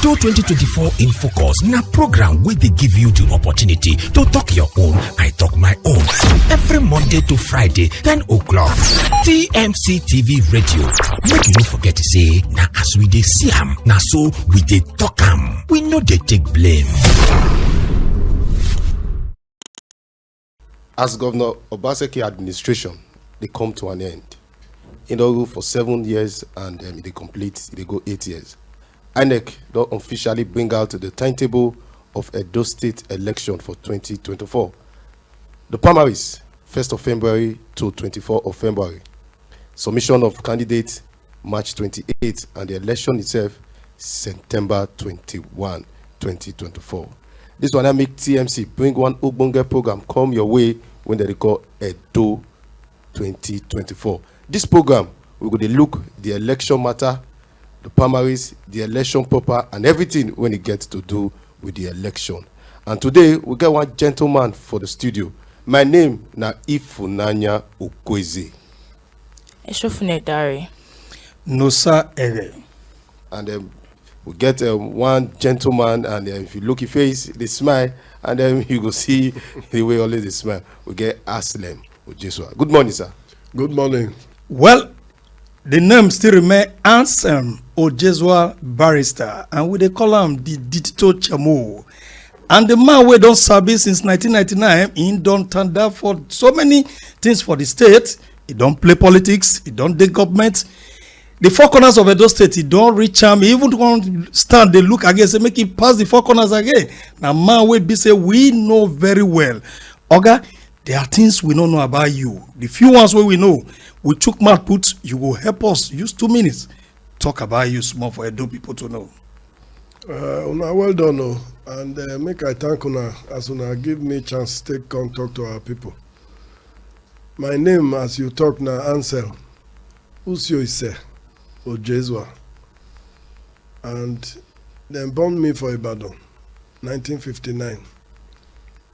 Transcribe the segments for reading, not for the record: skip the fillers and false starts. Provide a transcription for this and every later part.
EDO 2024 in Focus na program wey dey give you the opportunity to talk your own, I talk my own. Every Monday to Friday, 10 o'clock. TMC TV Radio. Make you no forget to say, na as we dey see am, na so we dey talk am. We no dey take blame. As Governor Obaseki administration, they come to an end. In order for 7 years and they complete, they go 8 years. INEC don't officially bring out the timetable of Edo State election for 2024. The primaries, 1st of February to 24th of February. Submission of candidates, March 28, and the election itself, September 21, 2024. This one I make TMC bring one Ogbonge program come your way when they call Edo 2024. This program, we go to look the election matter, the primaries, the election proper, and everything when it gets to do with the election. And today, we get one gentleman for the studio. My name na Ifunanya Okweze. Eshofune Dari. Nosa Ere. And we get one gentleman, and if you look his face, they smile, and then you go see the way always they smile. We get Anselm Ojezua. Good morning, sir. Good morning. Well, the name still remain Anselm Ojezua Barrister, and we dey call him the Digital Chamo. And the man we don't serve since 1999, he don't turn down for so many things for the state. He don't play politics, he don't do government. The four corners of Edo State, he don't reach him. He even want stand, they look again, say make it pass the four corners again. Now man we be say we know very well. Oga, there are things we don't know about you. The few ones where we know, we took mouth put, you will help us use 2 minutes. Talk about you small for Edo people to know. Una well done, no. And make I thank Una as Una give me chance to take come talk to our people. My name, as you talk now, Anselm Ojezua Ojezua. And then born me for Ibadan, 1959.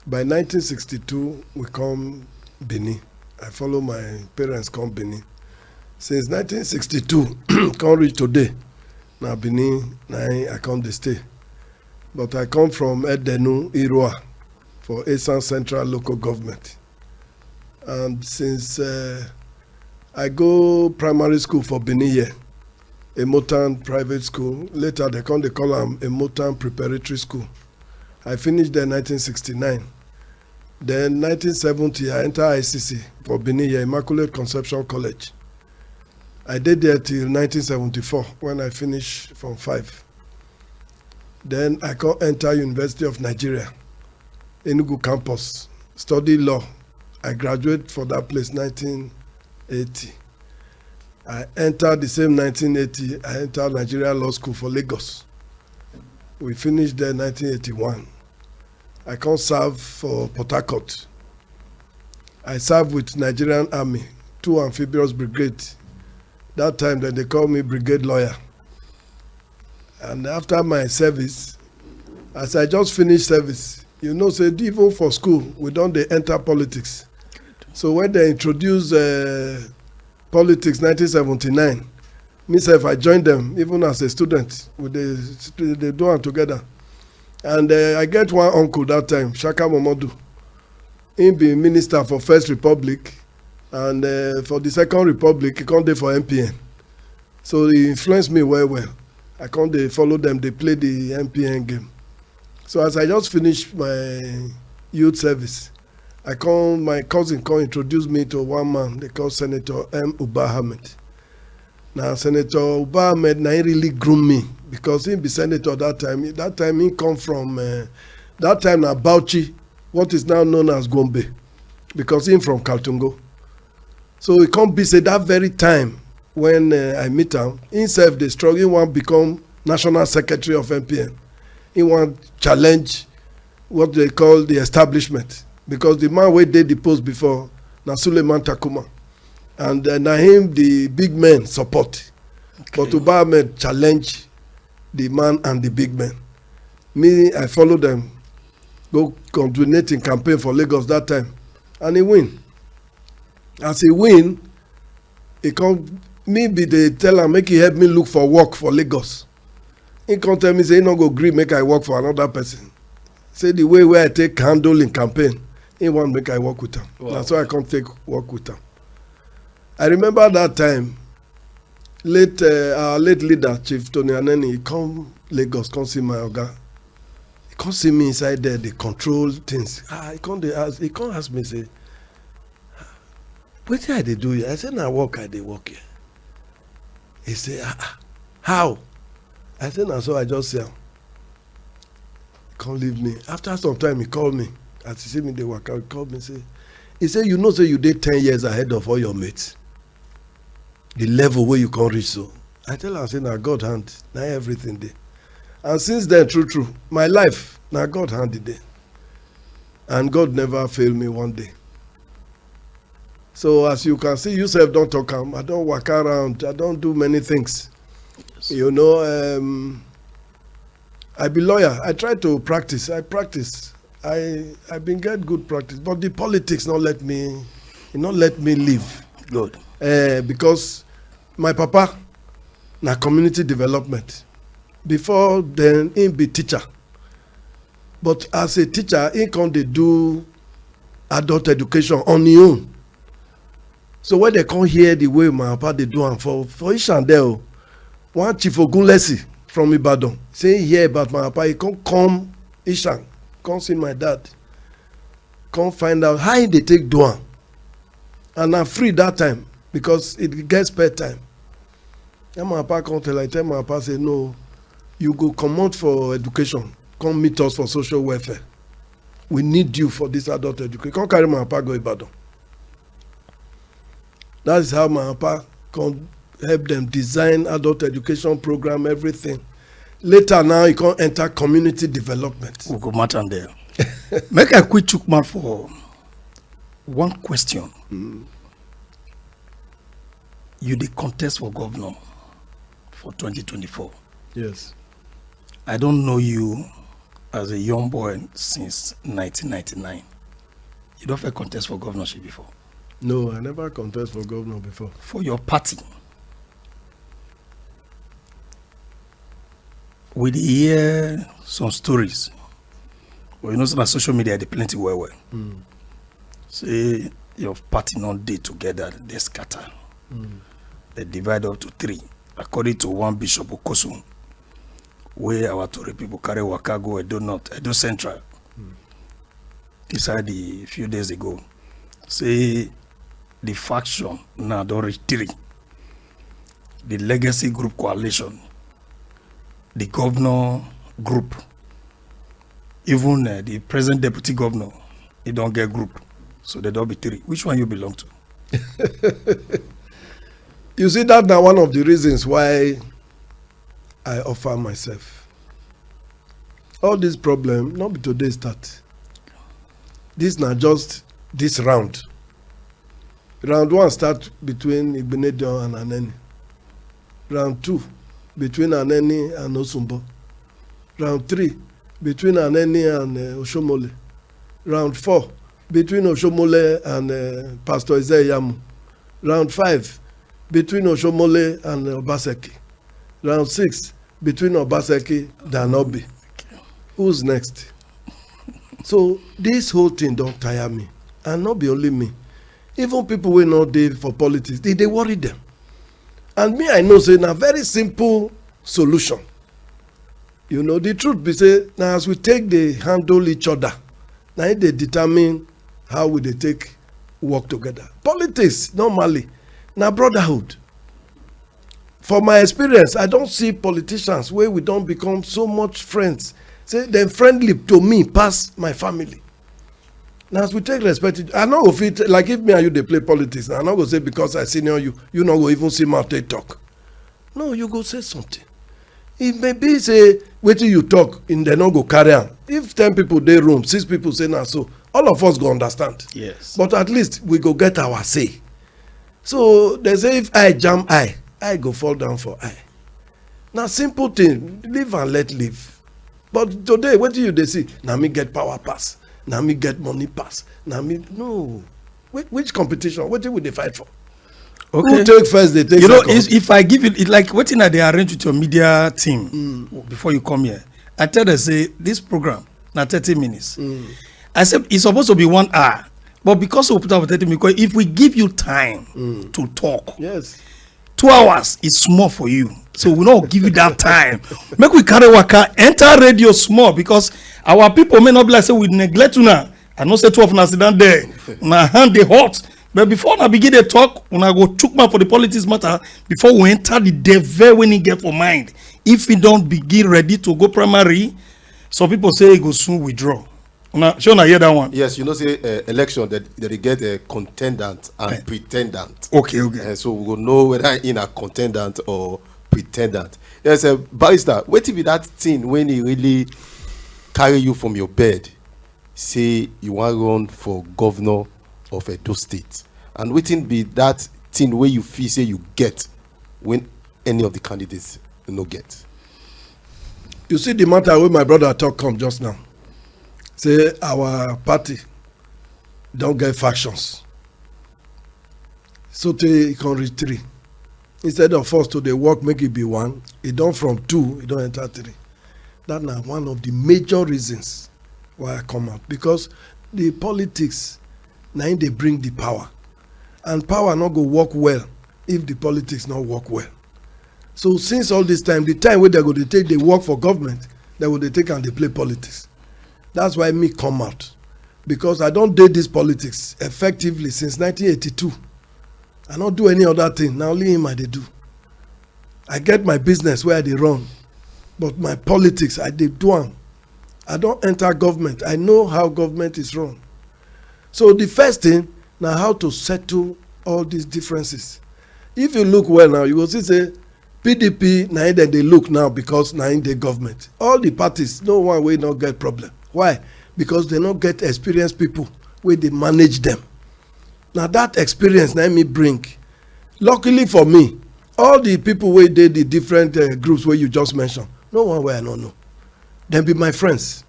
By 1962, we come Benin. I follow my parents come Benin. Since 1962, come reach today. Now Benin, now I come to stay. But I come from Edenu, Iroa, for Esan Central Local Government. And since I go primary school for Benin here, Emotan Private School, later they call them Emotan Preparatory School. I finished there in 1969. Then 1970, I entered ICC for Benin here, Immaculate Conception College. I did there till 1974 when I finished from 5. Then I could enter University of Nigeria, Enugu campus, study law. I graduated for that place 1980. I entered the same 1980, I entered Nigeria Law School for Lagos. We finished there 1981. I can serve for Port Harcourt. I served with Nigerian Army, 2 amphibious brigade. That time then they called me brigade lawyer. And after my service, as I just finished service, you know, say even for school, we don't they enter politics. So when they introduced politics 1979, myself, I joined them even as a student. They do it together. And I get one uncle that time, Shaka Momodu. He be minister for First Republic, and for the Second Republic, he come there for MPN. So he influenced me well. I come they follow them, they play the MPN game. So as I just finished my youth service, my cousin introduce me to one man they call Senator M. Uba Ahmed. Now Senator Uba Ahmed, he really groomed me because he be senator that time. That time he come from that time na Bauchi, what is now known as Gombe, because he from Kaltungo. So he come be say that very time when I meet him, himself they struggle, he want become national secretary of MPN. He want challenge what they call the establishment, because the man wey did the post before na Suleiman Takuma, and na him the big men support. Okay. But Uba Ahmed challenge the man and the big men. Me, I follow them, go coordinating campaign for Lagos that time, and he win. As he win, he come me be the tell am make he help me look for work for Lagos. He come tell me say he no go gree make I work for another person. Say the way where I take handle in campaign, he want make I work with him. Wow. That's why I come take work with him. I remember that time, our late leader, Chief Tony Aneni, he come Lagos, come see my oga. He come see me inside there, they control things. He come ask me, say, wetin I dey do here? I say, na work I dey work here. He say, how? I say, na so I just say am. Come leave me. After some time, he called me. As he see me dey waka, he called me, say, he say, you know, say you dey 10 years ahead of all your mates. The level where you can reach so. I tell her, I say, na God hand, na everything dey. And since then, true, my life, na God hand it dey. And God never fail me one day. So as you can see, yourself don't talk am. I don't walk around. I don't do many things. Yes. You know, I be lawyer. I try to practice. I practice. I been get good practice, but the politics not let me live. Good. Because my papa na community development. Before then, he be teacher. But as a teacher, he can't do adult education on his own. So when they come hear the way my papa they do am for Ishandel, one Chief Ogunlesi from Ibadan say hear about my papa, he come Ishan, come see my dad, come find out how they take do am. And I'm free that time because it gets spare time. Then my papa come tell my papa say no, you go comot for education, come meet us for social welfare. We need you for this adult education. Come carry my papa go Ibadan. That is how my papa can help them design adult education program, everything. Later now, he can enter community development. We'll go matter there. Make a quick chukma for one question. You the contest for governor for 2024. Yes. I don't know you as a young boy since 1999. You don't have contest for governorship before? No, I never contest for governor before. For your party, we hear some stories. Well, you know, on social media, they plenty well. Say your party not dey together, they scatter. They divide up to 3. According to one Bishop Okosun, where our Tory people carry waka go Edo North, Edo Central. Decided a few days ago, say the faction now don't reach 3. The legacy group coalition, the governor group, even the present deputy governor, he don't get group. So they don't be 3. Which one you belong to? You see, that's now one of the reasons why I offer myself. All this problem, not be today start. This not just this round. Round 1 start between Igbenedion and Aneni. Round 2 between Aneni and Osumbo. Round 3 between Aneni and Oshomole. Round 4 between Oshomole and Pastor Izeyamu. Round 5 between Oshomole and Obaseki. Round 6 between Obaseki and Danobi. Who's next? So this whole thing don't tire me. And not be only me. Even people who not there for politics, they worry them. And me, I know, say, a very simple solution. You know, the truth be say, now as we take the handle each other, now they determine how we they take work together. Politics, normally, now brotherhood. For my experience, I don't see politicians where we don't become so much friends. Say, they're friendly to me, past my family. Now, as we take respect, I know if it, like if me and you, they play politics, I'm not going to say because I senior you, you not going to even see my talk. No, you go say something. It may be say, wait till you talk, and they not go carry on. If 10 people they room, 6 people say now, so all of us go understand. Yes. But at least we go get our say. So they say if I jam I go fall down for I. Now simple thing, live and let live. But today, what do you they see? Now me get power pass. Now me get money pass. Now me no. Which competition? What do they fight for? Okay. Who take first, they take second. If I give it like what thing they arrange with your media team before you come here, I tell them say this program now 30 minutes. I said it's supposed to be 1 hour, but because we put up 30 minutes, because if we give you time to talk, Yes. 2 hours is small for you. So we don't give you that time. Make we carry waka enter radio small because our people may not be like say we neglect you now. I know say 12 now sit down there. My hand they hot. But before I begin the talk, when I go chook man for the politics matter, before we enter the devil when he get for mind. If we don't begin ready to go primary, some people say he go soon withdraw. Sure, I hear that one. Yes, you know, say election that they get a contendant and pretendant. Okay. So we will know whether in a contendant or pretendant. Yes, a barrister. Wait be that thing when he really carry you from your bed, say you want to run for governor of Edo State, and waiting be that thing where you feel say you get when any of the candidates no get. You see the matter where my brother talk come just now. Say our party don't get factions. So they can reach 3. Instead of us to the work make it be 1, it done from 2, it don't enter 3. That's now one of the major reasons why I come out. Because the politics, now they bring the power. And power not go work well if the politics not work well. So since all this time, the time where they go to take the work for government, they will take and they play politics. That's why me come out. Because I don't date this politics effectively since 1982. I don't do any other thing. Now only him I dey do. I get my business where they run. But my politics, I dey do am. I don't enter government. I know how government is run. So the first thing, now how to settle all these differences. If you look well now, you will see say PDP, now that they look now because now in the government. All the parties, no one will not get problem. Why? Because they don't get experienced people where they manage them. Now that experience now me bring. Luckily for me, all the people where did the different groups where you just mentioned, no one where I don't know. They be my friends.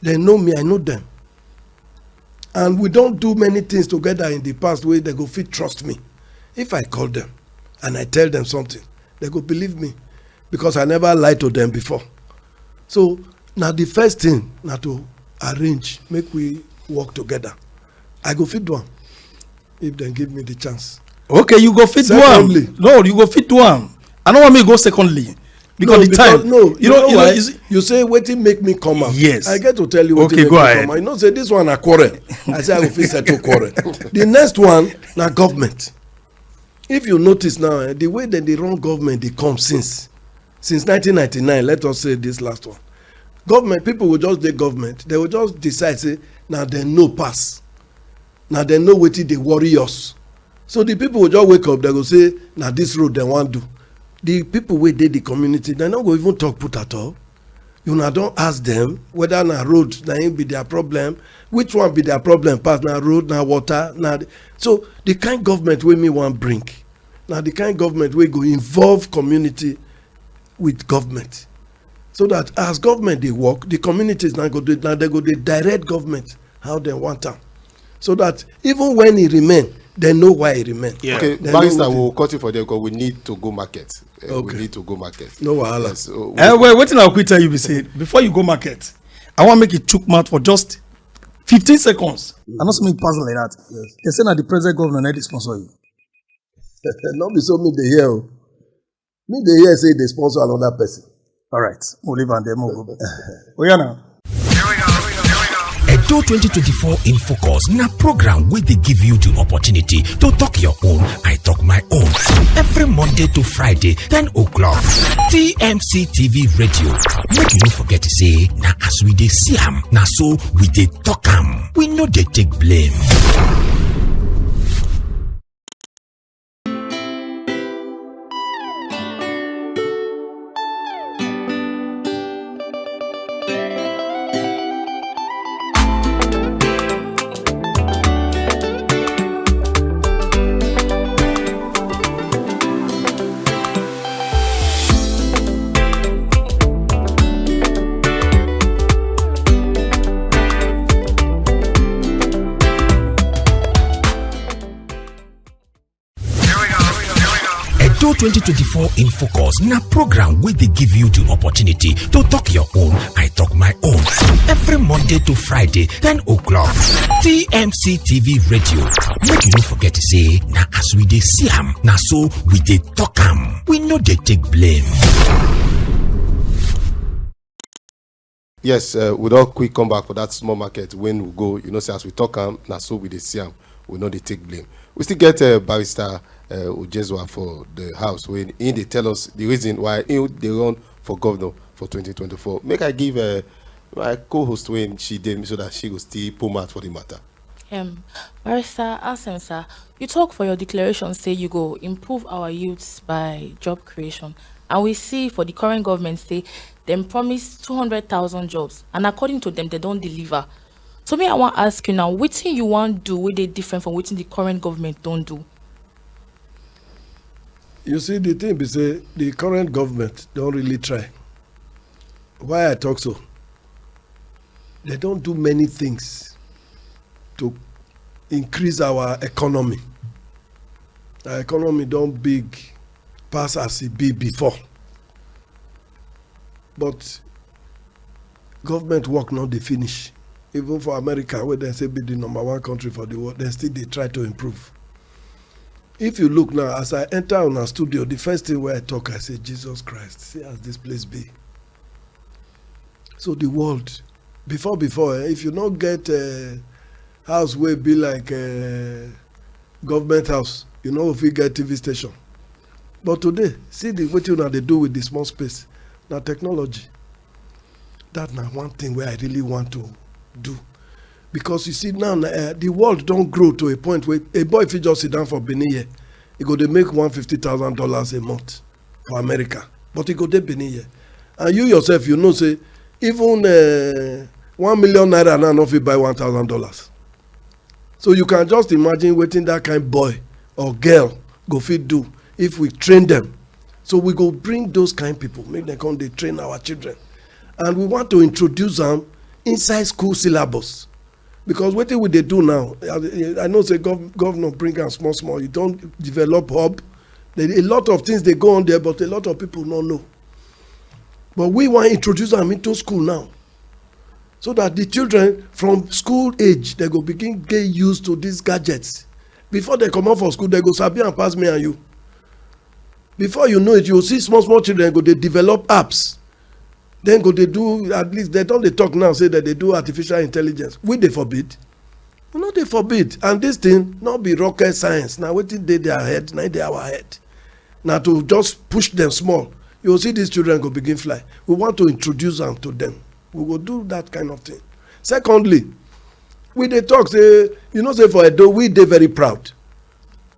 They know me, I know them. And we don't do many things together in the past where they go fit trust me. If I call them and I tell them something, they go believe me because I never lied to them before. So now the first thing now to arrange, make we work together. I go fit do am if they give me the chance. Okay, you go fit do am. No, you go fit do am. I don't want me to go secondly. Because the time. No, you know why? Know, you say wetin make me come out. Yes. I get to tell you wetin okay, make go me ahead. come out. You know say this one na quarrel. I say I go fit settle quarrel. The next one na government. If you notice now, the way that they run government they come since 1999, let us say this last one. Government, people will just dey government. They will just decide say now they know pass. Now they know wetin dey worry us. So the people will just wake up, they go say now this road they wan do. The people wey dey the community, they no go even talk put at all. You na don ask them whether na road na im be their problem, which one be their problem pass, na road, na water, na. So the kind government wey me wan bring, na the kind government wey go involve community with government, so that as government dey work, the communities na they go dey direct government how dem want am, so that even when e remain, they know why e remain. Yeah. Okay, barrister, we'll cut it for them because we need to go market. Okay. We need to go market. No wahala. Yes, so Well, wetin I quick tell you be say before you go market, I wan make you chook mouth for just 15 seconds. I no say make pass like that. Yes. They say na the present governor na dey sponsor you. No be so me dey hear o. Me dey hear say dey sponsor another person. All right, we'll leave am there. We'll go. Oh yeah, now. Edo 2024 in Focus na program wey dey give you the opportunity to talk your own, I talk my own. Every Monday to Friday, 10 o'clock. TMC TV Radio. Make you no forget to say, na as we dey see am, na so we dey talk am. We no dey take blame. 2024 in focus na program wey dey give you the opportunity to talk your own, I talk my own. Every Monday to Friday, 10 o'clock. TMC TV Radio. Make you no forget to say, na as we dey see am, na so we dey talk am. We no dey take blame. Yes, we don quick come back for that small market when we go. You know, say as we talk am, na so we dey see am. We no dey take blame. We still get Barrister Ojezua for the house when he dey tell us the reason why he dey run for governor for 2024. Make I give my co-host when she did so that she go still pull mouth for the matter. Barrister Anselm, sir, you talk for your declaration, say you go improve our youths by job creation. And we see for the current government, say them promise 200,000 jobs. And according to them, they don't deliver. So me, I want to ask you now, what thing you want to do with it different from what the current government don't do? You see, the thing is, the current government don't really try. Why I talk so? They don't do many things to increase our economy. Our economy don't big pass as it be before. But government work not they finish. Even for America, where they say be the #1 country for the world, they still they try to improve. If you look now, as I enter on our studio, the first thing where I talk, I say, Jesus Christ, see as this place be. So the world, before, if you not get a house where be like a government house, you know if we get TV station. But today, see what you know they do with the small space. Now technology. That's not one thing where I really want to do. Because you see now, the world don't grow to a point where a boy if he just sit down for Benin here, he go to make $150,000 a month for America. But he go to Benin here. And you yourself, you know, say, even 1 million naira now not fit buy $1,000. So you can just imagine waiting that kind of boy or girl go fit do if we train them. So we go bring those kind of people, make them come, they train our children. And we want to introduce them inside school syllabus. Because what they do now, I know say governor bring them small, you don't develop hub. A lot of things they go on there, but a lot of people don't know. But we want to introduce them into school now. So that the children from school age, they go begin get used to these gadgets. Before they come out for school, they go sabi and pass me and you. Before you know it, you will see small children go, they develop apps. Then go they do, at least they don't they talk now, say that they do artificial intelligence. We they forbid. You know they forbid. And this thing not be rocket science. Now what did they their head, now they our head. Now to just push them small, you will see these children go begin fly. We want to introduce them to them. We will do that kind of thing. Secondly, we they talk, say, you know, say for Edo, we they very proud.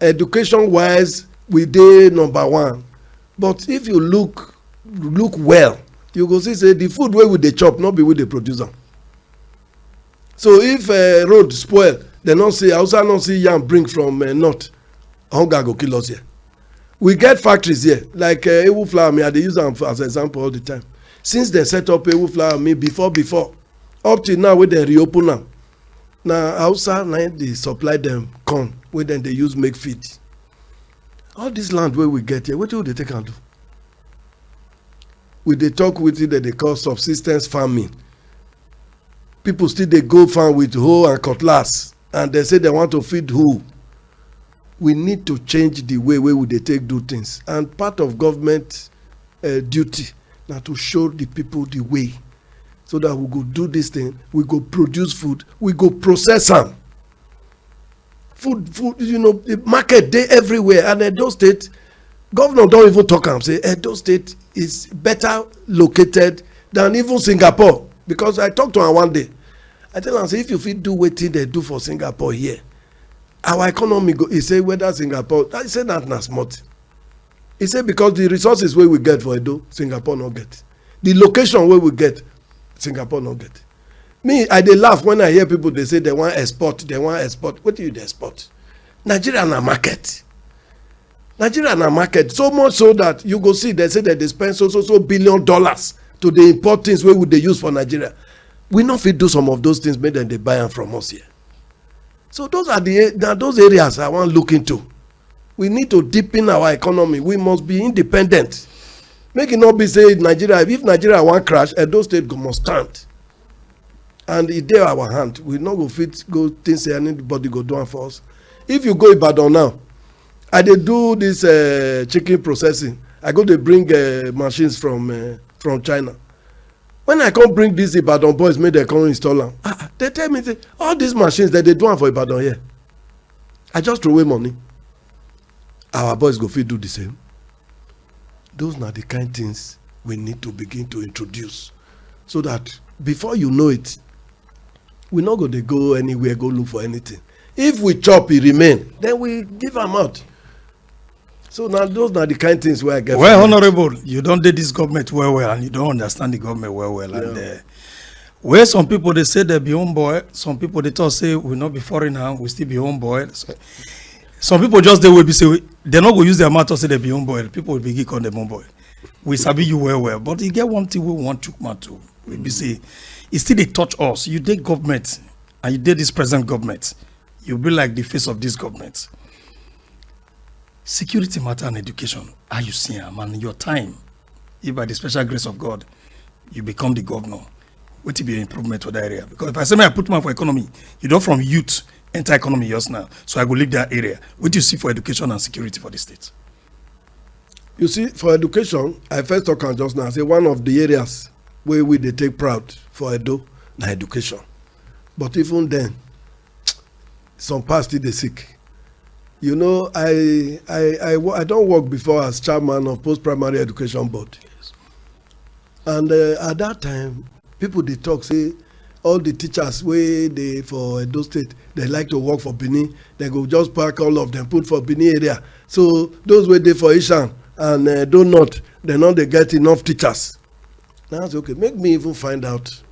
Education wise, we they #1. But if you look well, you go see say the food where we they chop, not be with the producer. So if road spoil, they not say Hausa not see yam bring from north, hunger go kill us here. We get factories here, like Ewu Flour Mill, they use them as an example all the time. Since they set up Ewu Flour Mill before, up till now when they reopen them, now Hausa now they supply them corn, where then they use make feed. All this land where we get here, what do they take and do? We they talk with it that they call subsistence farming. People still they go farm with hoe and cutlass, and they say they want to feed who. We need to change the way we they take do things, and part of government duty now to show the people the way, so that we go do this thing, we go produce food, we go process them. Food, you know, the market day everywhere, and Edo State, governor don't even talk and say Edo State is better located than even Singapore. Because I talked to her one day, I tell her, say, if you fit do what they do for Singapore here, our economy go. He say whether Singapore, I say that na smart. He say because the resources where we get for Edo, Singapore no get. The location where we get, Singapore no get. Me, I dey laugh when I hear people they say they want export. What do you export? Nigeria na market. Nigeria na market so much so that you go see they say that they spend so $1 billion to the import things where would they use for Nigeria. We not fit do some of those things, make them they buy them from us here. So those are those areas I want to look into. We need to deepen our economy. We must be independent. Make it not be say Nigeria, if Nigeria wan crash, Edo State must stand. And e dey our hand. We no go fit go think say anybody go do am for us. If you go Ibadan now, I dey do this chicken processing. I go dey bring machines from China. When I come bring this Ibadan boys, make dem come install am. They tell me say all these machines that they do am for Ibadan here. I just throw away money. Our boys go fit do the same. Those are the kind things we need to begin to introduce, so that before you know it, we not go to go anywhere, go look for anything. If we chop, it remain, then we give them out. So now those are the kind of things where I get. Well, Honorable, you don't do this government well, and you don't understand the government well. Yeah. And where some people they say they be homeboy, some people they talk say we not be foreigner, we still be homeboy. So, some people just they will be say they not go use their mouth to say they be homeboy. People will be call them homeboy. We sabi you well, but you get one thing we want to matter to. We be say it still they touch us. You did government and you did this present government. You be like the face of this government. Security matter and education. Are you seeing man your time? If by the special grace of God you become the governor, what will be an improvement for that area? Because if I say I put money for economy, you don't from youth enter economy just now. So I go leave that area. What do you see for education and security for the state? You see, for education, I first talk on just now. I say one of the areas where we they take proud for Edo, na education. But even then, some parts still they sick. You know, I don't work before as chairman of post-primary education board. Yes. And at that time, people they talk say all the teachers where they for Edo State, they like to work for Benin. They go just pack all of them, put for Benin area. So those where they for Ishan and do not, they know they get enough teachers. Now I say, okay, make me even find out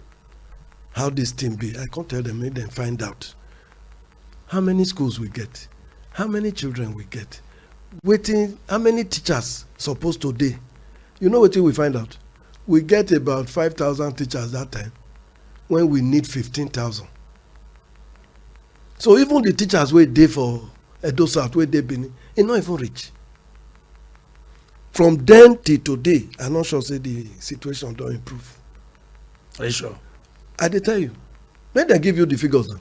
how this thing be. I can't tell them, make them find out how many schools we get, how many children we get, waiting, how many teachers supposed to day. You know what we find out? We get about 5,000 teachers that time when we need 15,000. So even the teachers where they for Edo South, where they been, it not even reach. From then till today, I'm not sure say the situation don't improve. Are you sure? I dey tell you. Let them give you the figures now.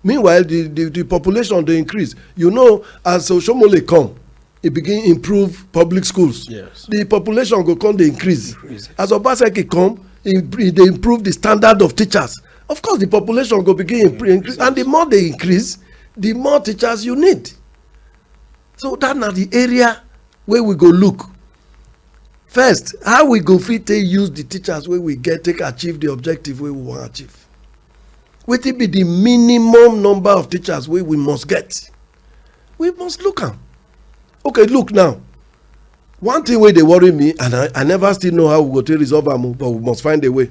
Meanwhile, the population they increase. You know, as Oshomole come, it begin improve public schools. Yes. The population go come, they increase. As Obaseki come, they improve the standard of teachers. Of course, the population go begin increase. And the more they increase, the more teachers you need. So that's not the area where we go look. First, how we go fit take use the teachers where we get take achieve the objective where we want to achieve. Wetin be the minimum number of teachers where we must get? We must look am. Okay, look now. One thing where they worry me, and I never still know how we go to resolve am, but we must find a way.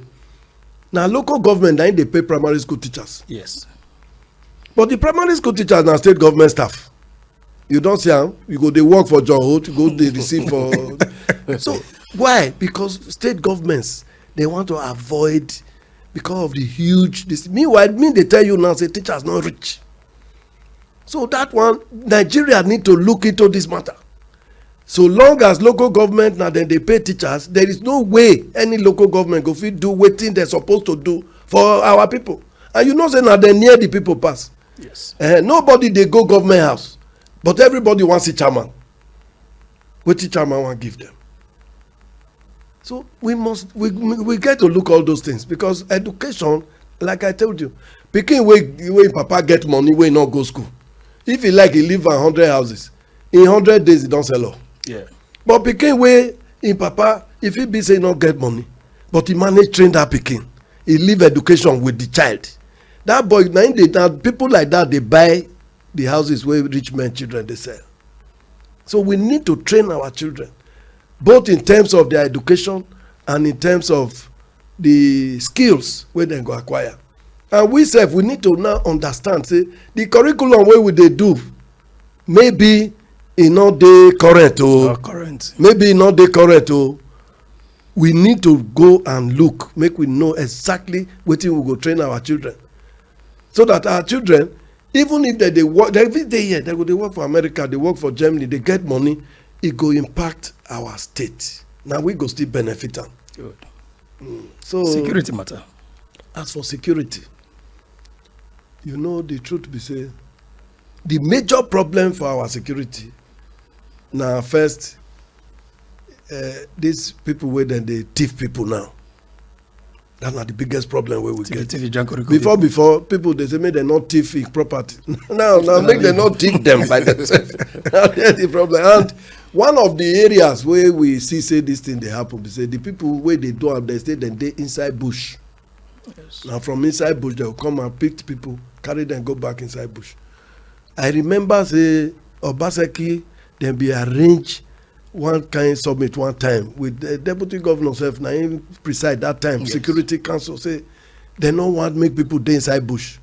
Now, local government, they pay primary school teachers. Yes. But the primary school teachers now state government staff. You don't see them, you go they work for John Holt, you go they receive for. So why? Because state governments they want to avoid because of the huge. Meanwhile, they tell you now say teachers not rich. So that one Nigeria need to look into this matter. So long as local government now then they pay teachers, there is no way any local government go fit do wetin they're supposed to do for our people. And you know say now they near the people pass. Yes. Nobody they go government house. But everybody wants a chairman. What the chairman want give them? So we get to look all those things because education, like I told you, pikin wey papa get money wey not go school. If he like he live 100 houses, in 100 days he don't sell all. Yeah. But pikin wey in papa, if he be say not get money, but he manage train that pikin, he leave education with the child. That boy now people like that they buy the houses where rich men children they sell. So we need to train our children both in terms of their education and in terms of the skills where they go acquire. And we need to now understand say the curriculum where we they do maybe e not dey current maybe e not dey current we need to go and look make we know exactly wetin we go train our children so that our children even if they work every day here, they work for America, they work for Germany, they get money, it go impact our state. Now we go still benefit am. Good. So Security matter. as for security, you know, the truth be say, the major problem for our security na first these people wey dem dey thief people now. That's not the biggest problem wey we get. Before people dey say make dem not thief property. now make dem not thief them by themselves. That's the problem. And one of the areas where we see say this thing dey happen be say the people wey dey do am, they stay dem dey inside bush. Yes. Now from inside bush they will come and pick people, carry them, go back inside bush. I remember say Obaseki dem be arrange one kind summit one time with the deputy governor sef na him preside that time. Yes. Security council say they no want make people dey inside bush.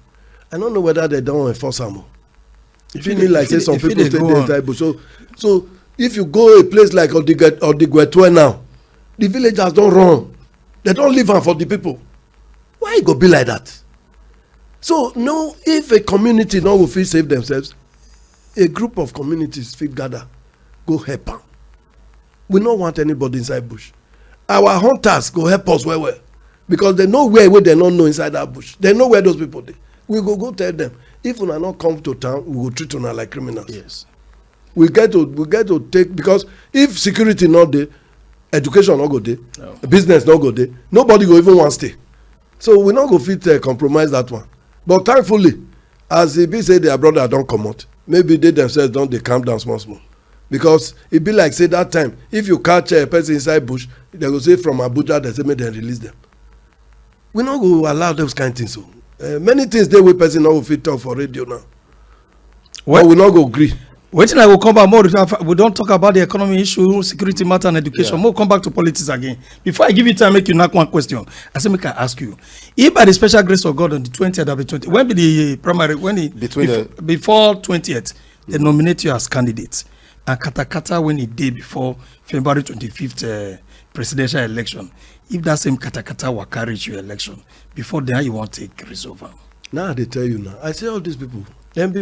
I don't know whether they don enforce am o. E fit mean like say some people stay dey inside bush. So if you go a place like Odigwetwe now, the villagers don run. They don leave am for the people. Why e go be like that? So no, if a community no go fit save themselves, a group of communities fit gather go help am. We no want anybody inside bush. Our hunters go help us well because they know where they no know inside that bush. They know where those people dey. We go tell them, if una no come to town, we go treat una like criminals. Yes. We get to take, because if security not dey, education no go dey, business no go dey, nobody go even want stay. So we no go fit compromise that one. But thankfully, as e be say their brother don comot, maybe they themselves don dey calm down small because e be like say that time if you catch a person inside bush, they go say from Abuja they say make dem release them. We no go allow those kind things. So many things dey wey person no go fit talk for radio now. But we no go gree. Wetin I will come back more. We don't talk about the economy issue, security matter, and education. We'll come back to politics again. Before I give you time, make you knock one question. I say, make I ask you: if by the special grace of God on the 20th of the 20th, when be the primary? Before 20th, they nominate you as candidate, and katakata when it day before February 25th presidential election. If that same katakata will carry your election before then, you won't take resolve. Now they tell you now. I say all these people. Them be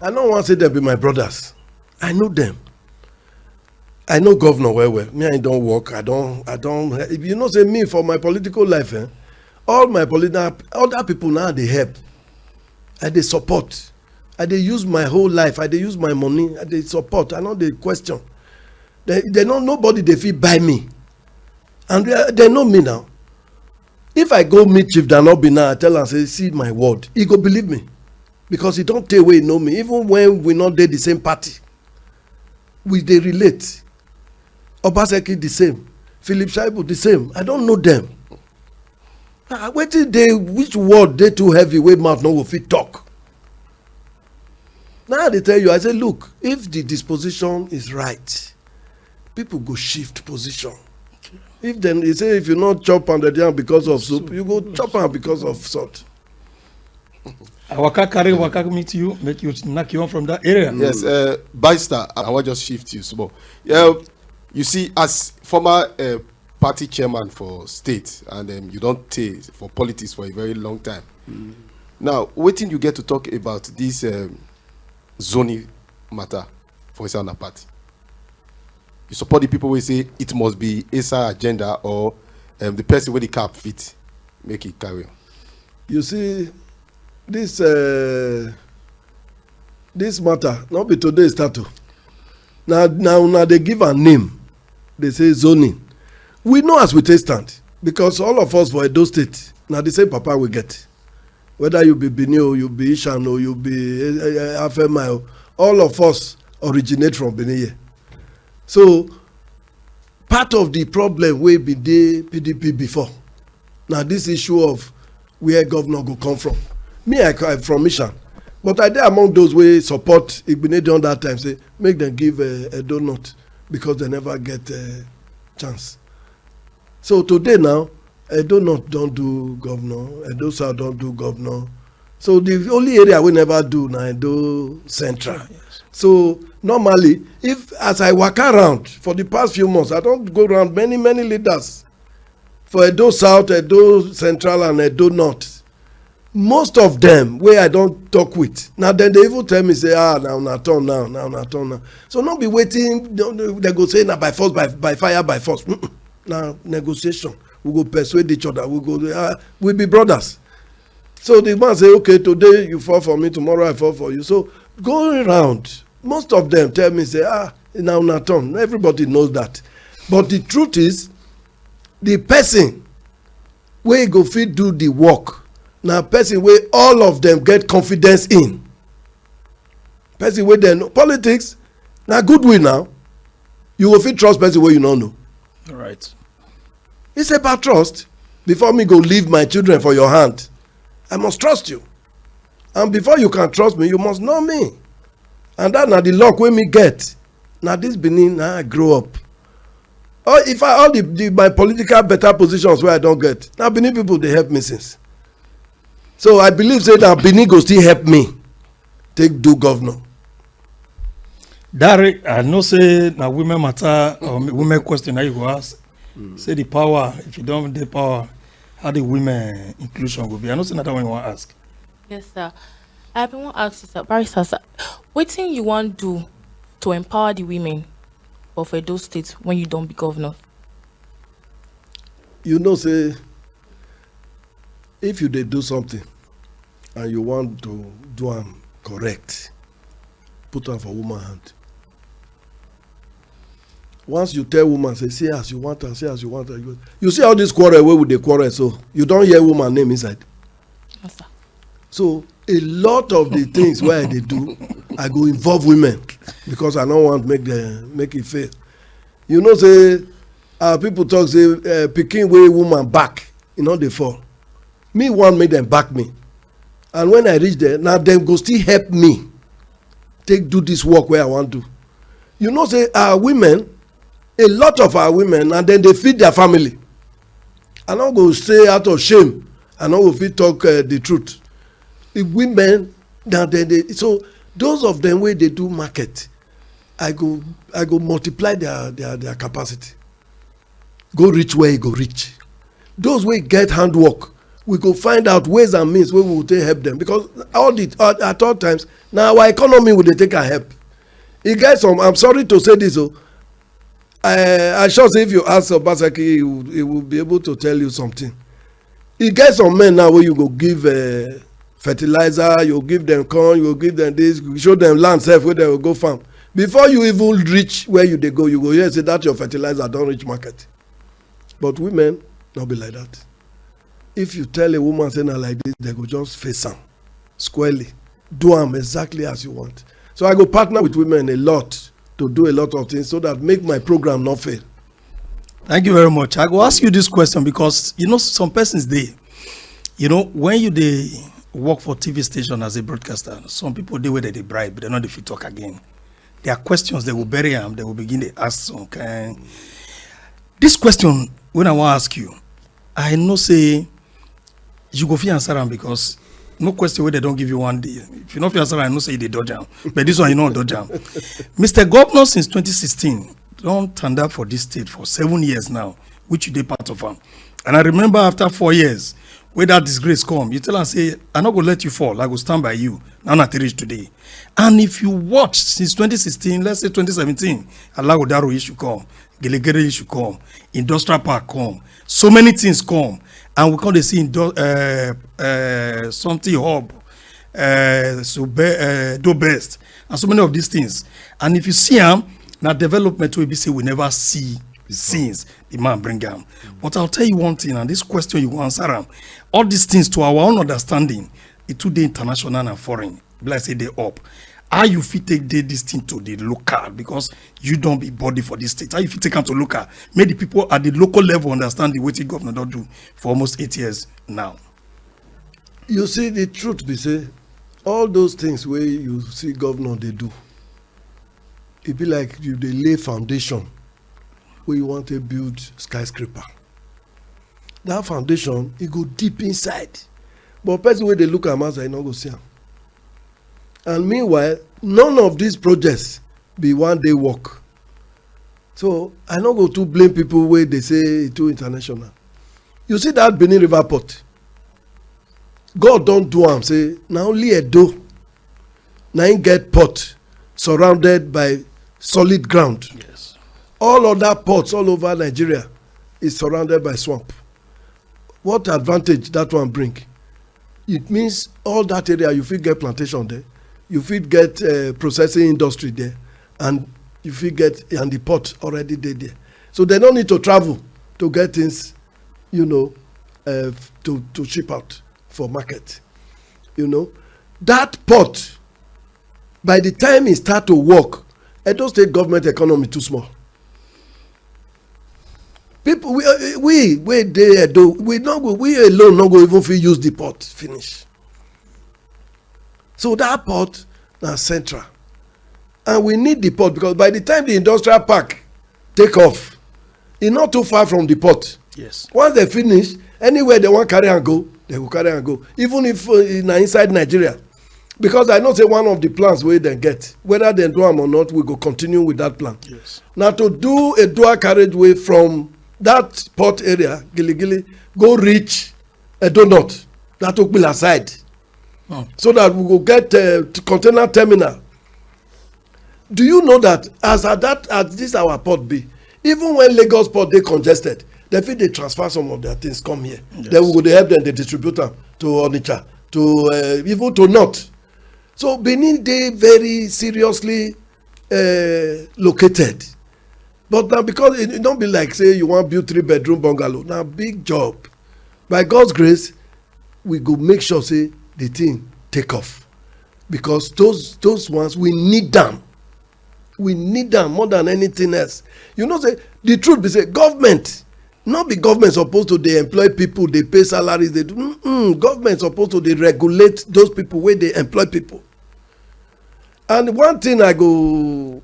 I don't want to say them be my brothers. I know them. I know governor well. Me, I don't work. I don't. If you know, say me for my political life, all my other people now they help. They support. They use my whole life. They use my money. They support. I know they question. They know nobody they feel buy me, and they know me now. If I go meet Chief Danobi now, I tell him say see my word, he go believe me. Because he don't take away know me. Even when we not dey the same party, we dey relate. Obaseki the same, Philip Shaibu the same. I don't know them. Which word they too heavy wey mouth no go fit talk. Now they tell you, I say look, if the disposition is right, people go shift position. If then they say if you not chop pounded yam because of soup, you go chop am because of salt. Waka meet you, make you knock you on from that area. Yes, Barrister, I want just shift you small. You see, as former party chairman for state, and you don't take for politics for a very long time. Now, waiting you get to talk about this zoning matter for Isana party. You support the people who say it must be ASA agenda or the person with the cap fit make it carry on. You see, this matter not be today start to now they give a name, they say zoning. We know as we take stand because all of us for Edo State now the same papa we get, whether you be Benin or you be Ishan or you be Afema, all of us originate from Benin here. So part of the problem wey be dey PDP before now this issue of where governor go come from. Me, I from Ishan, but I dey among those wey support Igbenedion that time say make them give a donut because they never get a chance. So today now, Edo North don't do governor, Edo South don't do governor. So the only area we never do na Edo Central. Yes. So normally, if as I walk around for the past few months, I don't go around many leaders for Edo South, Edo Central, and Edo North. most of them wey I don talk with, na dem dey even tell me say na una turn now, na una turn now. So no be waiting, dem go say na by force, by fire, by force. Na negotiation. We go persuade each other. We be brothers. So the man say, okay, today you fall for me, tomorrow I fall for you. So going round, most of them tell me say na una turn. Everybody knows that. But the truth is, the person wey go fit do the work na person wey all of them get confidence in. Person wey dem know. Politics na goodwill now. You go fit trust person wey you no know. All right. It's about trust. Before me go leave my children for your hand, I must trust you. And before you can trust me, you must know me. And that na the luck wey me get. Na this Benin na I grow up. All my political better positions wey I don get, na Benin people dey help me since. So I believe say na Benin go still help me take do governor. Derek, I know say na women matter or women question that you go ask. Say the power, if you don't have the power, how the women inclusion will be. I know say that one you want to ask. Yes, sir. I been want to ask you, sir, Barrister, sir, wetin you want do to empower the women of Edo State when you don't be governor? You know say if you dey do something and you want to do am correct, put am for woman hand. Once you tell woman say see as you want am, say as you want am, you see all this quarrel wey we dey quarrel, so you don hear woman name inside. Yes, sir. So a lot of the things wey I dey do, I go involve women because I no want make it fail. You know say people talk say pikin wey woman back, e no dey fall. Me want make dem back me, and when I reach there, na dem go still help me take do this work wey I wan do. You know say our women, a lot of our women, and then they feed their family. I no go say out of shame, I no go fit talk the truth. The women, so those of them wey dey do market, I go multiply their capacity, go reach where e go reach. Those wey get handwork, we go find out ways and means wey we go take help them, because at all times na our economy we dey take am help. E get some, I'm sorry to say this o, I sure say if you ask Obaseki, he will be able to tell you something. E get some men now wey you go give fertilizer, you give them corn, you give them this, you show them land sef wey dem go farm. Before you even reach where you dey go, you go hear say that your fertilizer don reach market. But women no be like that. If you tell a woman say na like this, they go just face am squarely, do am exactly as you want. So I go partner with women a lot to do a lot of things so that make my program not fail. Thank you very much. I go ask you this question because you know some persons dey, you know, when you dey work for TV station as a broadcaster, some people dey where they bribe, they no dey fit talk again. There are questions they will bury them, they will begin to ask some kind. This question, when I want to ask you, I know say you go fit answer them because no question where they don't give you one day. If you know fit answer, I know say they dodge am. But this one you know dodge am. Mr. Governor since 2016 don tanda for this state for 7 years now, which you dey part of am. And I remember after 4 years, when that disgrace come, you tell am say, I no go let you fall, I go stand by you. Now not reach today. And if you watch since 2016, let's say 2017, Alagodaro issue come, Gelegere issue come, Industrial Park come, so many things come. And we come to see something hub, do best, and so many of these things. And if you see them, now development will be say we never see since the man bring them. But I'll tell you one thing, and this question you will answer them. All these things to our own understanding, it to the international and foreign, let's say they up. How you fit take this thing to the local, because you don't be body for this state. How you fit take them to local? Make the people at the local level understand the way the governor don't do for almost 8 years now. You see, the truth be say, all those things where you see governor they do, it be like you they lay foundation where you want to build skyscraper. That foundation, it go deep inside. But person where they look at us, I not go see them. And meanwhile, none of these projects be one day work. So I no go to blame people where they say it's too international. You see that Benin River Port. God don do am say na only Edo na im get port surrounded by solid ground. Yes. All other ports all over Nigeria is surrounded by swamp. What advantage that one bring? It means all that area you fit get plantation there, you fit get processing industry there, and you fit get, and the port already dey there. So they no need to travel to get things, to ship out for market. That port, by the time e start to work, Edo state government economy too small. People we dey Edo, we alone no go even fit use the port finish. So that port na central, and we need the port because by the time the industrial park take off, e not too far from the port. Yes. Once they finish, anywhere they wan carry am go, they go carry am go, even if na inside Nigeria. Because I know say one of the plans wey dem get, whether dem do am or not, we go continue with that plan. Yes. Na to do a dual carriageway from that port area, Giligili, go reach Edo North, that Okpila side, so that we go get container terminal. Do you know that as this our port be, even when Lagos port dey congested, dem fit dey transfer some of their things come here. Yes. Then we go dey help dem dey distribute am to Onitsha, to even to North. So Benin dey very seriously located. But now because it don't be like say you wan build 3-bedroom bungalow, na big job. By God's grace, we go make sure say the thing take off, because those ones we need them. We need them more than anything else. Say the truth be say government, not be government supposed to dey employ people, dey pay salaries, dey do. Government supposed to dey regulate those people wey dey employ people. And one thing I go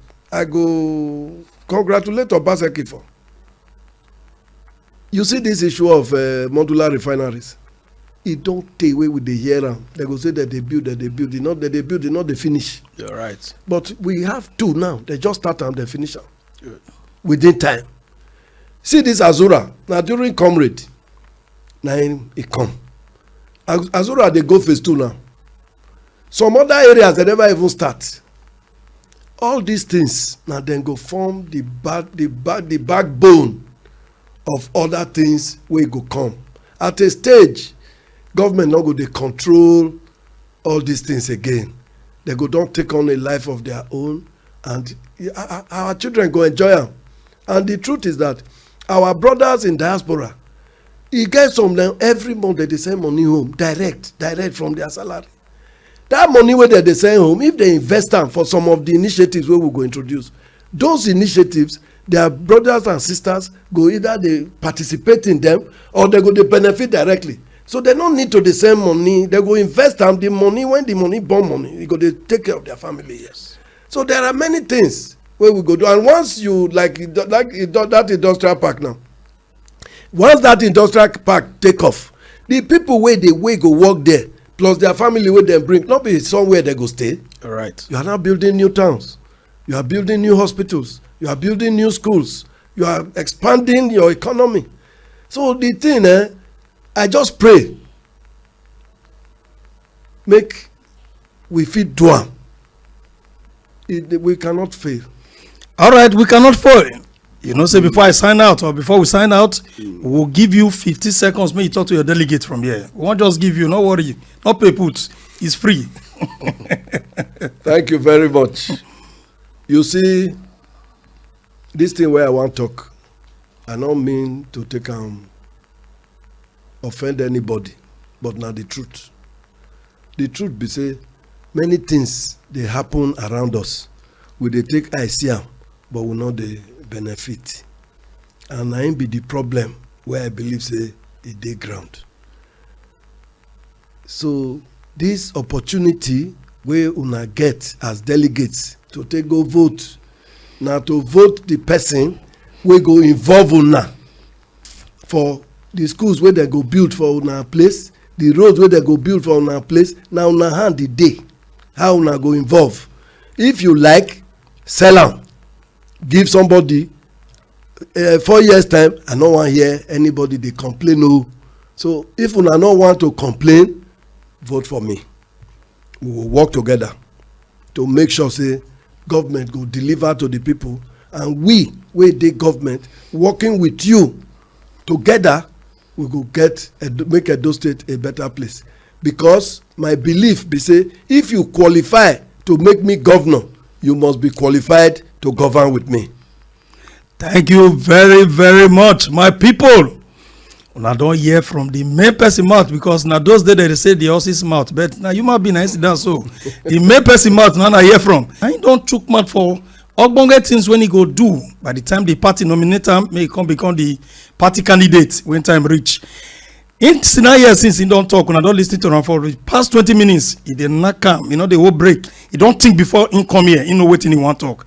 congratulate Obaseki for. You see this issue of modular refineries. It don't take away with the hear am. They go say that they build, they finish. You're right. But we have two now. They just start and they finish them within time. See this Azura. Now during Comrade, now it come. Azura, they go phase 2 now. Some other areas, they never even start. All these things now then go form the backbone of other things wey go come. At a stage, government no go dey control all these things again. They go don take on a life of their own, and our children go enjoy am. And the truth is that our brothers in diaspora, e get some dem every month they dey send money home direct from their salary. That money wey dem dey send home, if they invest am for some of the initiatives wey we go introduce, those initiatives, their brothers and sisters go either dey participate in them or they go dey benefit directly. So they no need to dey send money. They go invest am. The money, when the money born money, e go dey take care of their family. Yes. So there are many things wey we go do. And once you like that industrial park now, once that industrial park take off, the people wey go work there, plus their family wey dem bring, not be somewhere they go stay. All right. You are now building new towns. You are building new hospitals. You are building new schools. You are expanding your economy. So the thing, I just pray, make we fit do am. We cannot fail. All right, we cannot fail. Say before I sign out, or before we sign out, we'll give you 50 seconds. May you talk to your delegate from here. We won't just give you, no worry, no pay put. It's free. Thank you very much. You see, this thing where I want to talk, I don't mean to take offend anybody, but now the truth. The truth be say, many things they happen around us. We dey take eye see am, but we no dey benefit. And na im be the problem where I believe say e dey ground. So this opportunity wey una get as delegates to take go vote, na to vote the person wey go involve una for the schools wey dem go build for una place, the roads wey dem go build for una place. Na una hand e dey how una go involve. If you like, sell am, give somebody. 4 years time, I no wan hear anybody dey complain. So if una no want to complain, vote for me. We will work together to make sure say government go deliver to the people, and we dey government working with you together, we go make Edo State a better place. Because my belief be say if you qualify to make me governor, you must be qualified to govern with me. Thank you very, very much, my people. Una don hear from the main person mouth, because na those days they say the horse's mouth, but now you might be nice down. So the main person mouth now I hear from. And he don't chook mouth for ogbonge things when he go do. By the time the party nominate him, may come become the party candidate when time reach. In scenario since he don't talk, when I don't listen to him for the past 20 minutes, he did not come. You know, the whole break. He don't think before he come here. He know what he want talk.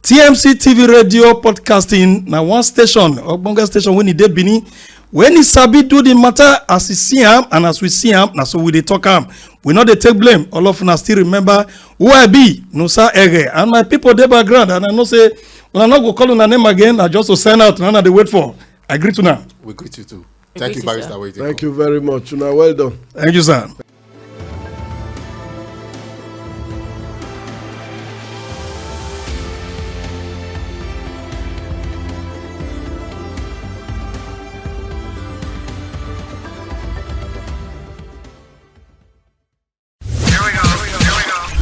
TMC TV radio podcasting na one station, ogbonge station when he did Bini. When he sabi do the matter as he see him and as we see him, na so we dey talk him. We not dey take blame. All of us still remember who I be, Nusa Ege, and my people dey background. And I know say, well, I'm not go call on a name again. I just to sign out. Now they wait for. I greet you now. We greet you too. Thank you, Barrister. Thank you very much. Una well done. Thank you, sir.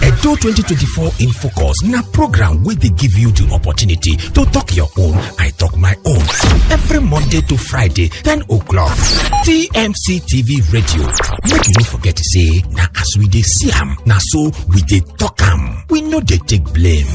Edo 2024 in Focus na program wey dey give you the opportunity to talk your own, I talk my own. Every Monday to Friday, 10 o'clock. TMC TV Radio. Make you no forget to say, na as we dey see am, na so we dey talk am. We no dey take blame.